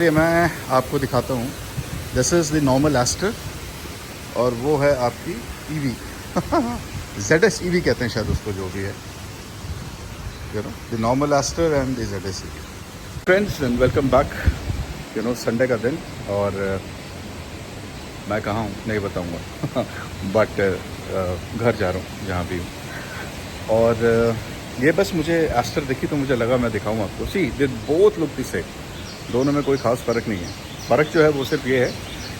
ये मैं आपको दिखाता हूँ। This is the normal Astor और वो है आपकी ईवी ZS EV कहते हैं शायद उसको, जो भी है, you know, the normal Astor and the ZS EV। Friends and welcome back. You know, Sunday का दिन और मैं कहाँ हूँ नहीं बताऊँगा बट घर जा रहा हूँ जहाँ भी हूँ। और ये बस मुझे एस्टर दिखी तो मुझे लगा मैं दिखाऊँ आपको। See they both look the same, दोनों में कोई ख़ास फ़र्क नहीं है। फ़र्क जो है वो सिर्फ ये है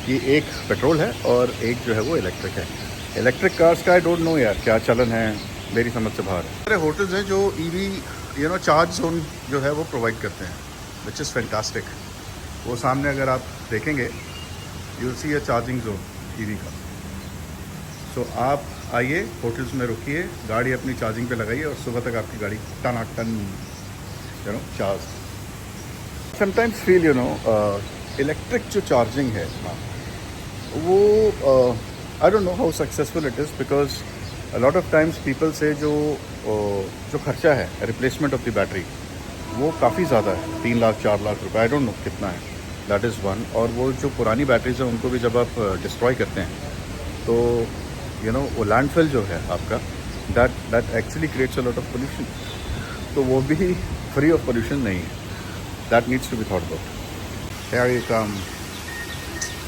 कि एक पेट्रोल है और एक जो है वो इलेक्ट्रिक है। इलेक्ट्रिक कार्स का आई डोंट नो यार क्या चलन है, मेरी समझ से बाहर है। सारे होटल्स हैं जो EV you know charge zone जो है वो प्रोवाइड करते हैं, विच इज़ फैंटास्टिक। वो सामने अगर आप देखेंगे you will see a charging zone EV का। सो आप आइए, होटल्स में रुकिए, गाड़ी अपनी चार्जिंग पे लगाइए और सुबह तक आपकी गाड़ी टनाटन you know charge. Sometimes feel you know electric जो चार्जिंग है वो I don't know how successful it is, because a lot of times people से जो खर्चा है रिप्लेसमेंट ऑफ द बैटरी वो काफ़ी ज़्यादा है, 3 लाख 4 लाख रुपए, आई डोंट नो कितना है, दैट इज़ वन। और वो जो पुरानी बैटरीज हैं उनको भी जब आप डिस्ट्रॉय करते हैं तो यू नो वो लैंडफिल जो है आपका that actually creates a lot of pollution. तो वो भी फ्री ऑफ पोल्यूशन नहीं है, that needs to be thought about. Here you come.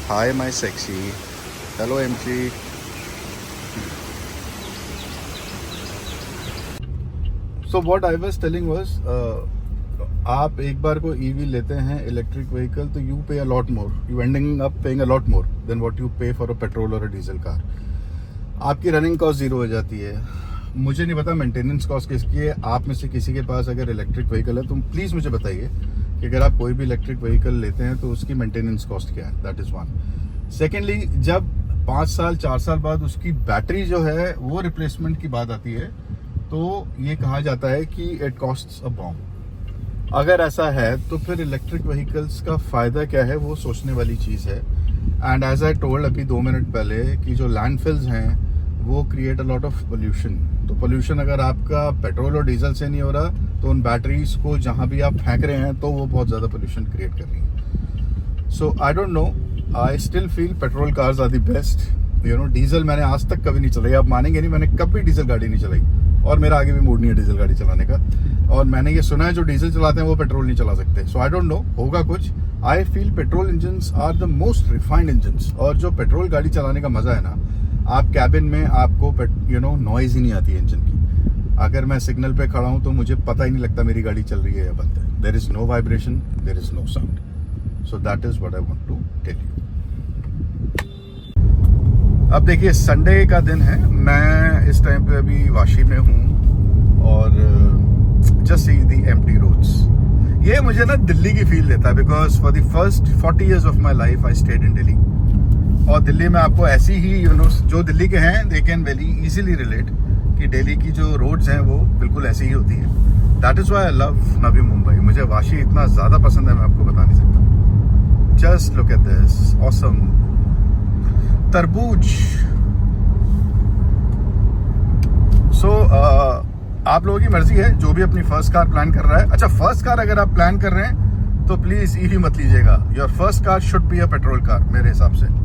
Hi my sexy. Hello MG. So what I was telling was आप एक बार को EV लेते हैं इलेक्ट्रिक व्हीकल तो you pay a lot more. You ending up paying a lot more than what you pay for a petrol or a diesel car. आपकी running cost zero हो जाती है। मुझे नहीं पता मेंटेनेंस कॉस्ट किसकी है। आप में से किसी के पास अगर इलेक्ट्रिक व्हीकल है तो प्लीज़ मुझे बताइए कि अगर आप कोई भी इलेक्ट्रिक व्हीकल लेते हैं तो उसकी मेंटेनेंस कॉस्ट क्या है, दैट इज़ वन। सेकेंडली, जब 5 साल 4 साल बाद उसकी बैटरी जो है वो रिप्लेसमेंट की बात आती है तो ये कहा जाता है कि इट कॉस्ट्स अ बॉम्ब। अगर ऐसा है तो फिर इलेक्ट्रिक व्हीकल्स का फ़ायदा क्या है, वो सोचने वाली चीज़ है। एंड एज आई टोल्ड अभी 2 मिनट पहले कि जो लैंडफिल्स हैं वो create a lot of pollution. तो पोल्यूशन अगर आपका पेट्रोल और डीजल से नहीं हो रहा तो उन बैटरीज को जहाँ भी आप फेंक रहे हैं तो वो बहुत ज़्यादा पोल्यूशन क्रिएट कर रही है। So I don't know, I still feel petrol cars are the best. You know, diesel मैंने आज तक कभी नहीं चलाई, आप मानेंगे नहीं, मैंने कभी डीजल गाड़ी नहीं चलाई और मेरा आगे भी मूड नहीं है डीजल गाड़ी चलाने का। और मैंने ये सुना है जो डीजल चलाते हैं वो पेट्रोल नहीं चला सकते। सो आई डोंट नो, होगा कुछ। I feel petrol engines are the most refined engines. और जो पेट्रोल गाड़ी चलाने का मजा है ना, आप कैबिन में आपको यू नो नॉइज ही नहीं आती है इंजन की। अगर मैं सिग्नल पे खड़ा हूं तो मुझे पता ही नहीं लगता मेरी गाड़ी चल रही है या बंद है। There is no vibration, there is no sound. So that is what I want to tell you. अब देखिए, संडे का दिन है, मैं इस टाइम पे अभी वाशी में हूँ और just see the empty roads. ये मुझे ना दिल्ली की फील देता है, because for the first 40 years of my life I stayed in Delhi. और दिल्ली में आपको ऐसी ही यू नो, जो दिल्ली के हैं they can very easily relate कि दिल्ली की जो रोड्स हैं वो बिल्कुल ऐसी ही होती हैं। That is why I love Navi Mumbai. मुझे वाशी इतना ज़्यादा पसंद है, मैं आपको बता नहीं सकता। Just look at this awesome तरबूज। सो आप लोगों की मर्जी है, जो भी अपनी फर्स्ट कार प्लान कर रहा है। अच्छा, फर्स्ट कार अगर आप प्लान कर रहे हैं तो प्लीज़ ईवी मत लीजिएगा। Your first car should be a petrol car मेरे हिसाब से।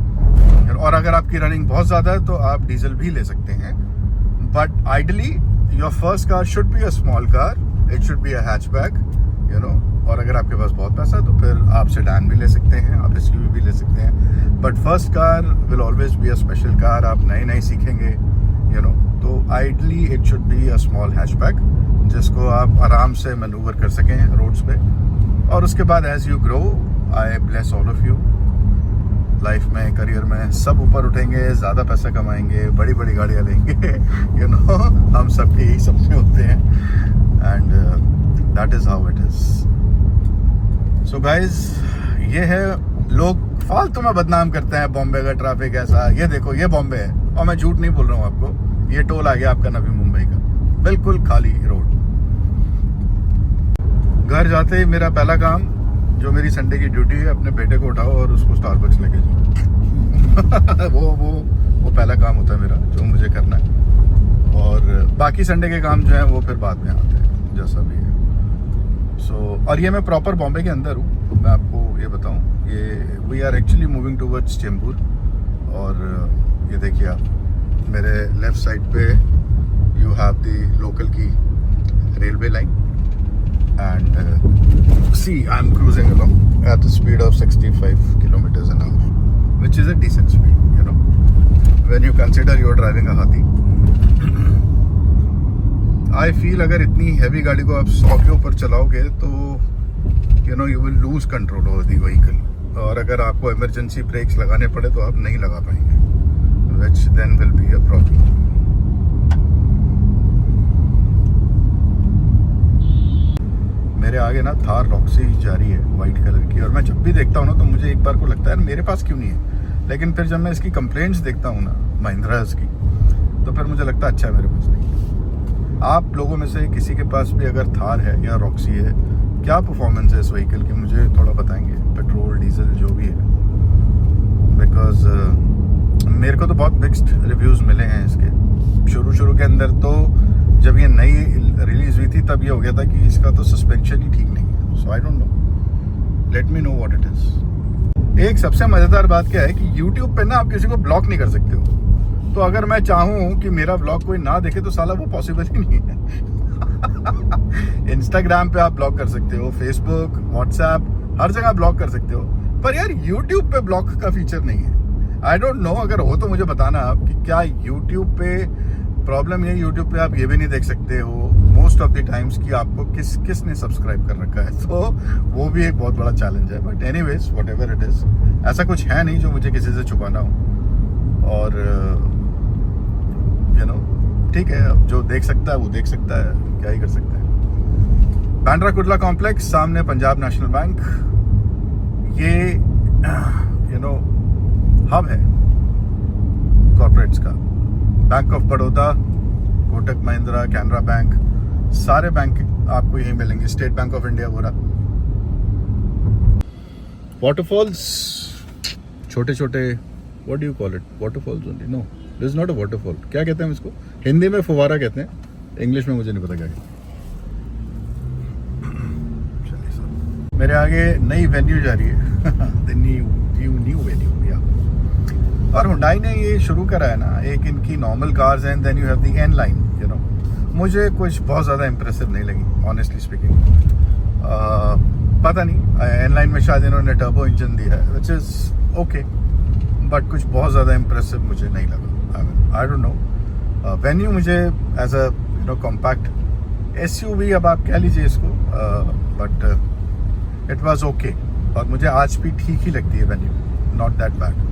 और अगर आपकी रनिंग बहुत ज़्यादा है तो आप डीजल भी ले सकते हैं, but ideally your first car should be a small car, it should be a hatchback, you know. और अगर आपके पास बहुत पैसा है तो फिर आप सेडान भी ले सकते हैं, आप एसयूवी भी ले सकते हैं, but first car will always be a special car. आप नए सीखेंगे, यू नो, तो ideally it should be a small hatchback जिसको आप आराम से मैनूवर कर सकें रोड्स पे। और उसके बाद as you grow, I bless all of you, life में, करियर में सब ऊपर उठेंगे, ज़्यादा पैसा कमाएंगे, बड़ी बड़ी गाड़ियाँ लेंगे यू नो, हम सबके यही सपने होते हैं and that is how it is. So guys, ये है, लोग फालतू में बदनाम करते हैं बॉम्बे का ट्रैफिक ऐसा। ये देखो, ये बॉम्बे है और मैं झूठ नहीं बोल रहा हूँ आपको। ये टोल आ गया आपका नवी मुंबई का, बिल्कुल खाली रोड। घर जाते ही मेरा पहला काम, जो मेरी संडे की ड्यूटी है, अपने बेटे को उठाओ और उसको स्टारबक्स लेके जाओ वो पहला काम होता है मेरा, जो मुझे करना है। और बाकी संडे के काम जो है वो फिर बाद में आते हैं, जैसा भी है। सो और ये मैं प्रॉपर बॉम्बे के अंदर हूँ, मैं आपको ये बताऊं, ये we are actually moving towards Chembur. और ये देखिए आप, मेरे लेफ्ट साइड पे यू हैव द लोकल की railway line and see I am cruising along at the speed of 65 kilometers an hour, which is a decent speed, you know, when you consider you are driving a Hathi. I feel अगर इतनी heavy गाड़ी को आप 100 के ऊपर चलाओगे तो you know you will lose control over the vehicle, और अगर आपको इमरजेंसी ब्रेक्स लगाने पड़े तो आप नहीं लगा पाएंगे, which then will be a problem. मेरे आगे ना थार रॉक्सी जा रही है वाइट कलर की, और मैं जब भी देखता हूँ ना तो मुझे एक बार को लगता है मेरे पास क्यों नहीं है, लेकिन फिर जब मैं इसकी कंप्लेंट्स देखता हूँ ना महिंद्रास की, तो फिर मुझे लगता है अच्छा है मेरे पास नहीं है। आप लोगों में से किसी के पास भी अगर थार है या रॉक्सी है, क्या परफॉर्मेंस है इस व्हीकल की, मुझे थोड़ा बताएंगे, पेट्रोल डीजल जो भी है, बिकॉज मेरे को तो बहुत मिक्स्ड रिव्यूज़ मिले हैं इसके। शुरू के अंदर तो जब ये नई रिलीज हुई थी तब ये हो गया था कि इसका तो सस्पेंशन ही ठीक नहीं है, so I don't know, let me know what it is. एक सबसे मज़ेदार बात क्या है कि यूट्यूब पे ना आप किसी को ब्लॉक नहीं कर सकते हो, तो अगर मैं चाहूँ कि मेरा ब्लॉग कोई ना देखे तो साला वो पॉसिबल ही नहीं है। इंस्टाग्राम पे आप ब्लॉक कर सकते हो, फेसबुक, व्हाट्सएप, हर जगह ब्लॉक कर सकते हो, पर यार यूट्यूब पे ब्लॉक का फीचर नहीं है। आई डोंट नो, अगर हो तो मुझे बताना आप कि क्या यूट्यूब पे प्रॉब्लम है। यूट्यूब पे आप ये भी नहीं देख सकते हो मोस्ट ऑफ द टाइम्स कि आपको किसने सब्सक्राइब कर रखा है, तो वो भी एक बहुत बड़ा चैलेंज है। But anyways whatever it is, ऐसा कुछ है नहीं जो मुझे किसी से छुपाना हो, और यू नो ठीक है, अब जो देख सकता है वो देख सकता है, क्या ही कर सकते हैं। बांद्रा कुर्ला कॉम्प्लेक्स, सामने पंजाब नेशनल बैंक, ये यू नो हब है कॉर्पोरेट्स का। Bank of Baroda, Kotak Mahindra, Canara Bank, सारे बैंक आपको यहीं मिलेंगे, स्टेट बैंक ऑफ इंडिया पूरा। वाटरफॉल्स, छोटे छोटे, what do you call it, waterfalls only? No, this is not a waterfall. क्या कहते हैं इसको? हिंदी में फुवारा कहते हैं, इंग्लिश में मुझे नहीं पता क्या कहते हैं। चलिए सर, मेरे आगे नई वेन्यू जा रही है द न्यू वेन्यू, या। और हुंडई ने ये शुरू करा है ना, एक इनकी normal cars and then you have the N line, you know. मुझे कुछ बहुत ज़्यादा इंप्रेसिव नहीं लगी ऑनेस्टली स्पीकिंग। पता नहीं, एन लाइन में शायद इन्होंने टर्बो इंजन दिया है, विच इज़ ओके, बट कुछ बहुत ज़्यादा इंप्रेसिव मुझे नहीं लगा। आई डोंट नो, वेन्यू मुझे as a you know compact SUV, अब आप कह लीजिए इसको, बट इट वाज ओके, और मुझे आज भी ठीक ही लगती है वेन्यू, नॉट दैट बैड।